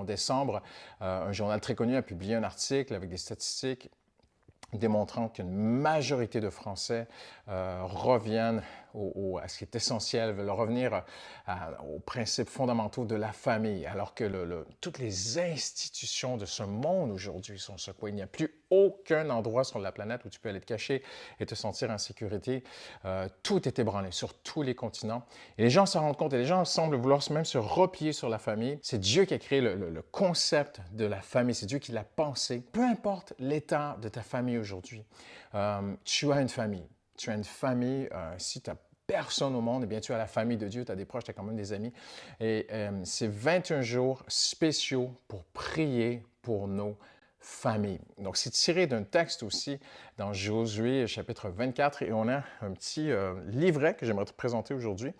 en décembre, un journal très connu a publié un article avec des statistiques démontrant qu'une majorité de Français reviennent à ce qui est essentiel, veulent revenir aux principes fondamentaux de la famille, alors que toutes les institutions de ce monde aujourd'hui sont secouées. Il n'y a plus aucun endroit sur la planète où tu peux aller te cacher et te sentir en sécurité. Tout est ébranlé sur tous les continents. Et les gens s'en rendent compte et les gens semblent vouloir même se replier sur la famille. C'est Dieu qui a créé le concept de la famille. C'est Dieu qui l'a pensé. Peu importe l'état de ta famille aujourd'hui, tu as une famille. Tu as une famille. Si tu n'as personne au monde, eh bien, tu as la famille de Dieu, tu as des proches, tu as quand même des amis. Et c'est 21 jours spéciaux pour prier pour nos familles. Donc, c'est tiré d'un texte aussi dans Josué, chapitre 24, et on a un petit livret que j'aimerais te présenter aujourd'hui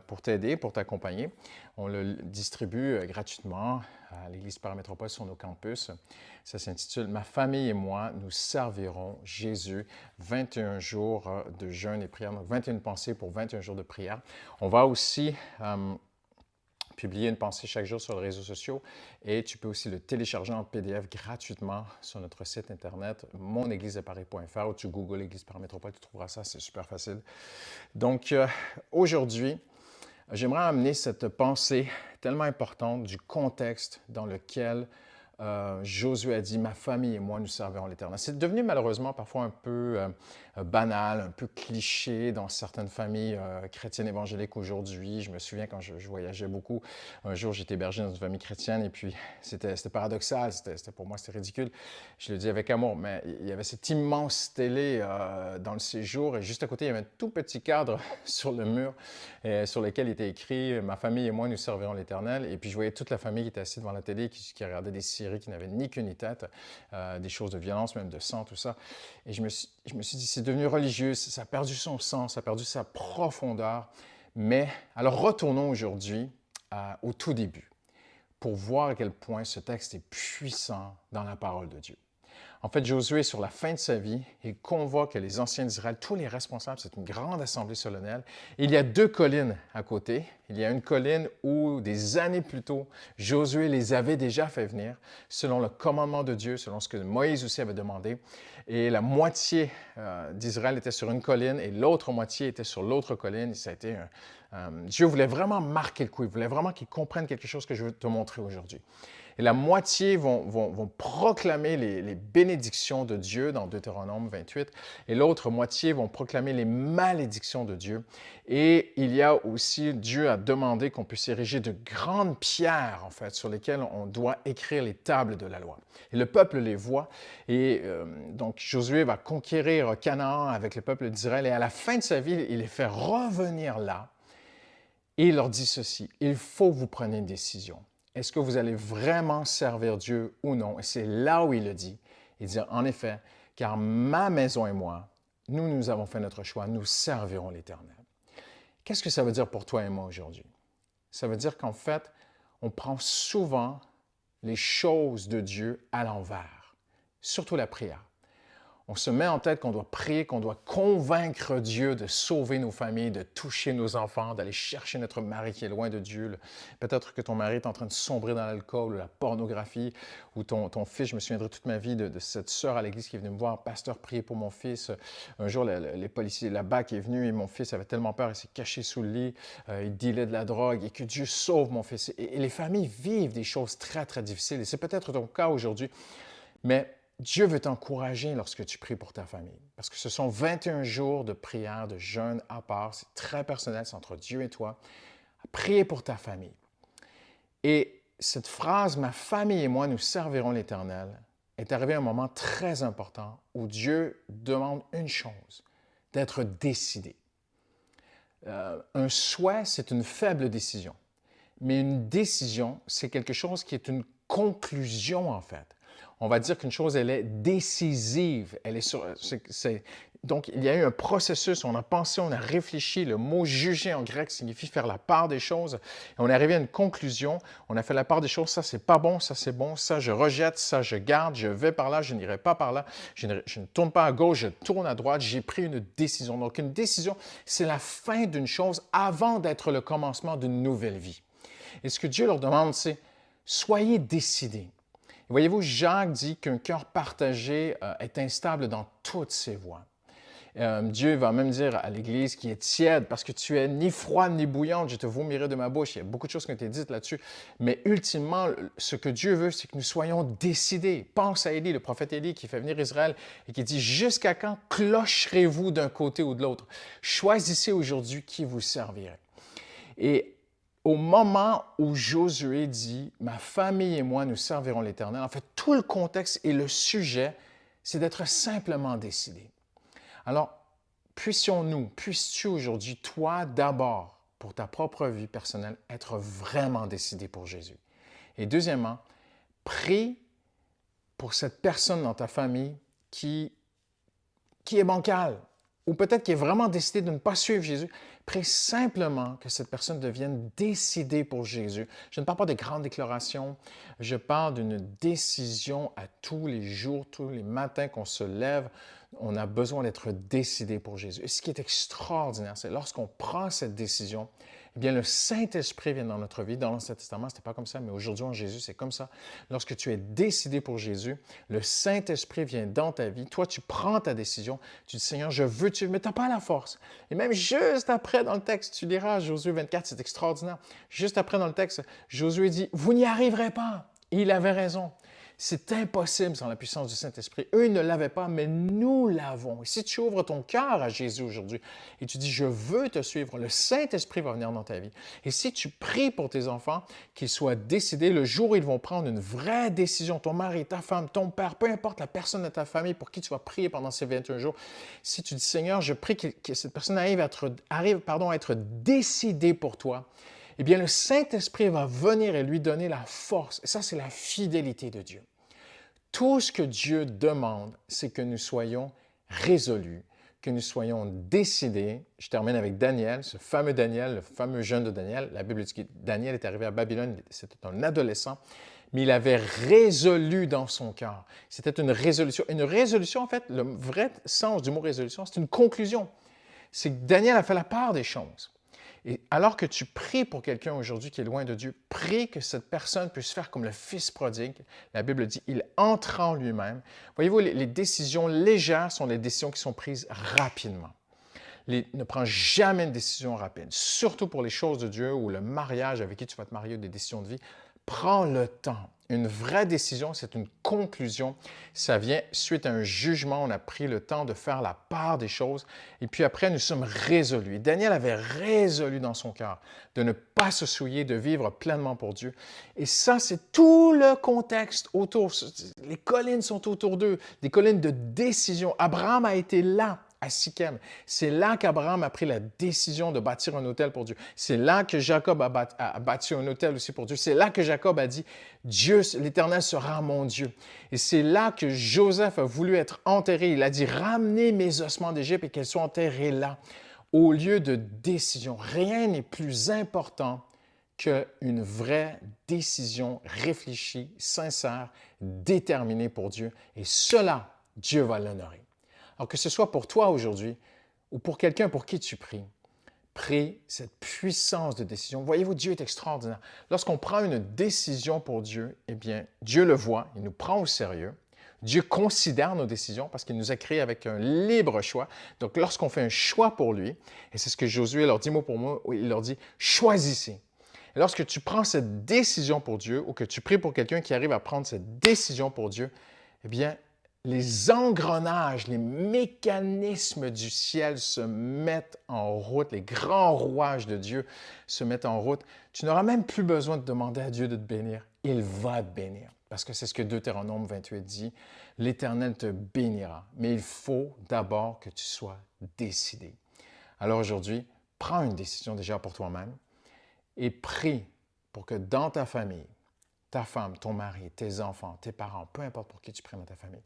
pour t'aider, pour t'accompagner. On le distribue gratuitement à l'Église Paramétropole sur nos campus. Ça s'intitule « Ma famille et moi, nous servirons Jésus ». 21 jours de jeûne et prière, donc 21 pensées pour 21 jours de prière. On va aussi publier une pensée chaque jour sur les réseaux sociaux et tu peux aussi le télécharger en PDF gratuitement sur notre site internet monéglisedeparis.fr ou tu googles Église Paramétropole, tu trouveras ça, c'est super facile. Donc aujourd'hui, j'aimerais amener cette pensée tellement importante du contexte dans lequel Josué a dit « Ma famille et moi, nous servirons l'Éternel ». C'est devenu malheureusement parfois un peu banal, un peu cliché dans certaines familles chrétiennes évangéliques aujourd'hui. Je me souviens quand je voyageais beaucoup, un jour j'étais hébergé dans une famille chrétienne et puis c'était paradoxal, pour moi c'était ridicule. Je le dis avec amour, mais il y avait cette immense télé dans le séjour et juste à côté il y avait un tout petit cadre sur le mur sur lequel il était écrit « Ma famille et moi, nous servirons l'Éternel ». Et puis je voyais toute la famille qui était assise devant la télé, qui regardait des séries qui n'avaient ni queue ni tête, des choses de violence, même de sang, tout ça. Et je me suis dit, c'est devenu religieux, ça a perdu son sens, ça a perdu sa profondeur. Mais alors retournons aujourd'hui au tout début pour voir à quel point ce texte est puissant dans la parole de Dieu. En fait, Josué, sur la fin de sa vie, il convoque les anciens d'Israël, tous les responsables, c'est une grande assemblée solennelle. Il y a deux collines à côté. Il y a une colline où, des années plus tôt, Josué les avait déjà fait venir, selon le commandement de Dieu, selon ce que Moïse aussi avait demandé. Et la moitié d'Israël était sur une colline et l'autre moitié était sur l'autre colline. Ça a été Dieu voulait vraiment marquer le coup, il voulait vraiment qu'ils comprennent quelque chose que je veux te montrer aujourd'hui. Et la moitié vont proclamer les bénédictions de Dieu dans Deutéronome 28, et l'autre moitié vont proclamer les malédictions de Dieu. Et il y a aussi, Dieu a demandé qu'on puisse ériger de grandes pierres, en fait, sur lesquelles on doit écrire les tables de la loi. Et le peuple les voit, et donc Josué va conquérir Canaan avec le peuple d'Israël, et à la fin de sa vie, il les fait revenir là, et il leur dit ceci, « Il faut que vous preniez une décision. Est-ce que vous allez vraiment servir Dieu ou non? » Et c'est là où il le dit. Il dit, en effet, « Car ma maison et moi, nous avons fait notre choix, nous servirons l'Éternel. » Qu'est-ce que ça veut dire pour toi et moi aujourd'hui? Ça veut dire qu'en fait, on prend souvent les choses de Dieu à l'envers, surtout la prière. On se met en tête qu'on doit prier, qu'on doit convaincre Dieu de sauver nos familles, de toucher nos enfants, d'aller chercher notre mari qui est loin de Dieu. Peut-être que ton mari est en train de sombrer dans l'alcool ou la pornographie, ou ton fils, je me souviendrai toute ma vie de cette sœur à l'église qui est venue me voir, « Pasteur, priez pour mon fils. » Un jour, les policiers, la BAC est venue et mon fils avait tellement peur, il s'est caché sous le lit, il dealait de la drogue, et que Dieu sauve mon fils. Et les familles vivent des choses très, très difficiles, et c'est peut-être ton cas aujourd'hui, mais Dieu veut t'encourager lorsque tu pries pour ta famille, parce que ce sont 21 jours de prière, de jeûne à part, c'est très personnel, c'est entre Dieu et toi. Priez pour ta famille. Et cette phrase « Ma famille et moi, nous servirons l'Éternel » est arrivée à un moment très important où Dieu demande une chose, d'être décidé. Un souhait, c'est une faible décision, mais une décision, c'est quelque chose qui est une conclusion en fait. On va dire qu'une chose, elle est décisive. Elle est sur, donc, il y a eu un processus, on a pensé, on a réfléchi. Le mot « juger » en grec signifie faire la part des choses. Et on est arrivé à une conclusion. On a fait la part des choses. Ça, c'est pas bon. Ça, c'est bon. Ça, je rejette. Ça, je garde. Je vais par là. Je n'irai pas par là. Je ne tourne pas à gauche. Je tourne à droite. J'ai pris une décision. Donc, une décision, c'est la fin d'une chose avant d'être le commencement d'une nouvelle vie. Et ce que Dieu leur demande, c'est Soyez décidés. Voyez-vous, Jacques dit qu'un cœur partagé est instable dans toutes ses voies. Dieu va même dire à l'Église qui est tiède parce que tu es ni froide ni bouillante, je te vomirai de ma bouche. Il y a beaucoup de choses qui ont été dites là-dessus. Mais ultimement, ce que Dieu veut, c'est que nous soyons décidés. Pense à Élie, le prophète Élie qui fait venir Israël et qui dit « Jusqu'à quand clocherez-vous d'un côté ou de l'autre? Choisissez aujourd'hui qui vous servirait. » Et au moment où Josué dit « Ma famille et moi, nous servirons l'Éternel », en fait, tout le contexte et le sujet, c'est d'être simplement décidé. Alors, puisses-tu aujourd'hui, toi d'abord, pour ta propre vie personnelle, être vraiment décidé pour Jésus. Et deuxièmement, prie pour cette personne dans ta famille qui est bancale, ou peut-être qui est vraiment décidée de ne pas suivre Jésus. Prie simplement que cette personne devienne décidée pour Jésus. Je ne parle pas de grandes déclarations, je parle d'une décision à tous les jours, tous les matins qu'on se lève. On a besoin d'être décidé pour Jésus. Et ce qui est extraordinaire, c'est lorsqu'on prend cette décision, eh bien, le Saint-Esprit vient dans notre vie. Dans l'Ancien Testament, ce n'était pas comme ça, mais aujourd'hui, en Jésus, c'est comme ça. Lorsque tu es décidé pour Jésus, le Saint-Esprit vient dans ta vie. Toi, tu prends ta décision. Tu dis, Seigneur, je veux te suivre, mais tu n'as pas la force. Et même juste après, dans le texte, tu liras Josué 24, c'est extraordinaire. Juste après, dans le texte, Josué dit, vous n'y arriverez pas. Et il avait raison. C'est impossible sans la puissance du Saint-Esprit. Eux ne l'avaient pas, mais nous l'avons. Et si tu ouvres ton cœur à Jésus aujourd'hui et tu dis, je veux te suivre, le Saint-Esprit va venir dans ta vie. Et si tu pries pour tes enfants, qu'ils soient décidés le jour où ils vont prendre une vraie décision, ton mari, ta femme, ton père, peu importe la personne de ta famille pour qui tu vas prier pendant ces 21 jours, si tu dis, Seigneur, je prie que cette personne arrive à être décidée pour toi, eh bien, le Saint-Esprit va venir et lui donner la force. Et ça, c'est la fidélité de Dieu. Tout ce que Dieu demande, c'est que nous soyons résolus, que nous soyons décidés. Je termine avec Daniel, ce fameux Daniel, le fameux jeune de Daniel. La Bible dit que Daniel est arrivé à Babylone, c'était un adolescent, mais il avait résolu dans son cœur. C'était une résolution. Une résolution, en fait, le vrai sens du mot résolution, c'est une conclusion. C'est que Daniel a fait la part des choses. Et alors que tu pries pour quelqu'un aujourd'hui qui est loin de Dieu, prie que cette personne puisse faire comme le fils prodigue. La Bible dit, il entra en lui-même. Voyez-vous, les décisions légères sont les décisions qui sont prises rapidement. Ne prends jamais une décision rapide, surtout pour les choses de Dieu ou le mariage avec qui tu vas te marier ou des décisions de vie. Prends le temps. Une vraie décision, c'est une conclusion. Ça vient suite à un jugement. On a pris le temps de faire la part des choses. Et puis après, nous sommes résolus. Daniel avait résolu dans son cœur de ne pas se souiller, de vivre pleinement pour Dieu. Et ça, c'est tout le contexte autour. Les collines sont autour d'eux, des collines de décision. Abraham a été là à Sichem. C'est là qu'Abraham a pris la décision de bâtir un autel pour Dieu. C'est là que Jacob a bâti un autel aussi pour Dieu. C'est là que Jacob a dit, Dieu, l'Éternel sera mon Dieu. Et c'est là que Joseph a voulu être enterré. Il a dit, ramenez mes ossements d'Égypte et qu'elles soient enterrées là. Au lieu de décision, rien n'est plus important qu'une vraie décision réfléchie, sincère, déterminée pour Dieu. Et cela, Dieu va l'honorer. Alors que ce soit pour toi aujourd'hui ou pour quelqu'un pour qui tu pries, prie cette puissance de décision. Voyez-vous, Dieu est extraordinaire. Lorsqu'on prend une décision pour Dieu, eh bien, Dieu le voit, il nous prend au sérieux. Dieu considère nos décisions parce qu'il nous a créés avec un libre choix. Donc, lorsqu'on fait un choix pour lui, et c'est ce que Josué leur dit mot pour mot, il leur dit « choisissez ». Et lorsque tu prends cette décision pour Dieu ou que tu pries pour quelqu'un qui arrive à prendre cette décision pour Dieu, eh bien, les engrenages, les mécanismes du ciel se mettent en route, les grands rouages de Dieu se mettent en route. Tu n'auras même plus besoin de demander à Dieu de te bénir. Il va te bénir. Parce que c'est ce que Deutéronome 28 dit, l'Éternel te bénira. Mais il faut d'abord que tu sois décidé. Alors aujourd'hui, prends une décision déjà pour toi-même et prie pour que dans ta famille, ta femme, ton mari, tes enfants, tes parents, peu importe pour qui tu pries dans ta famille,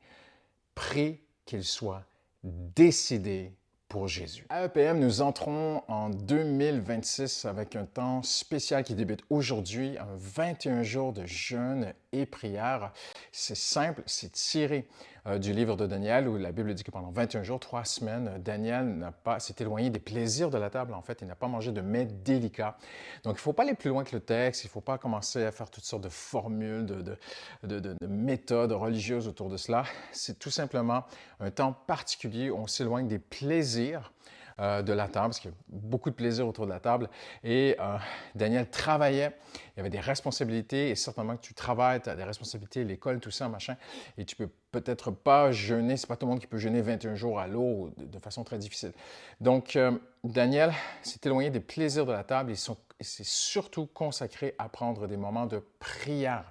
prie qu'ils soient décidés pour Jésus. À EPM, nous entrons en 2026 avec un temps spécial qui débute aujourd'hui, un 21 jours de jeûne et prière. C'est simple, c'est tiré du livre de Daniel où la Bible dit que pendant 21 jours, 3 semaines, Daniel s'est éloigné des plaisirs de la table. En fait, il n'a pas mangé de mets délicats. Donc, il ne faut pas aller plus loin que le texte. Il ne faut pas commencer à faire toutes sortes de formules, de méthodes religieuses autour de cela. C'est tout simplement un temps particulier où on s'éloigne des plaisirs de la table, parce qu'il y a beaucoup de plaisir autour de la table. Et Daniel travaillait, il y avait des responsabilités, et certainement que tu travailles, tu as des responsabilités, l'école, tout ça, machin, et tu peux peut-être pas jeûner, c'est pas tout le monde qui peut jeûner 21 jours à l'eau de façon très difficile. Donc, Daniel s'est éloigné des plaisirs de la table et s'est surtout consacré à prendre des moments de prière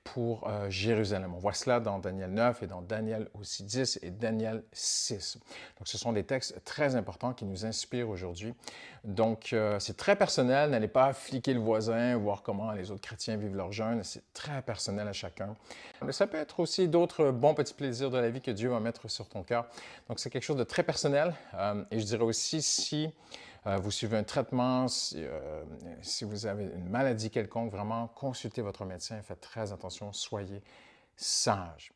pour Jérusalem. On voit cela dans Daniel 9 et dans Daniel aussi 10 et Daniel 6. Donc, ce sont des textes très importants qui nous inspirent aujourd'hui. Donc, c'est très personnel. N'allez pas fliquer le voisin, voir comment les autres chrétiens vivent leur jeûne. C'est très personnel à chacun. Mais ça peut être aussi d'autres bons petits plaisirs de la vie que Dieu va mettre sur ton cœur. Donc, c'est quelque chose de très personnel. Et je dirais aussi, si vous suivez un traitement, si vous avez une maladie quelconque, vraiment consultez votre médecin, faites très attention, soyez sage.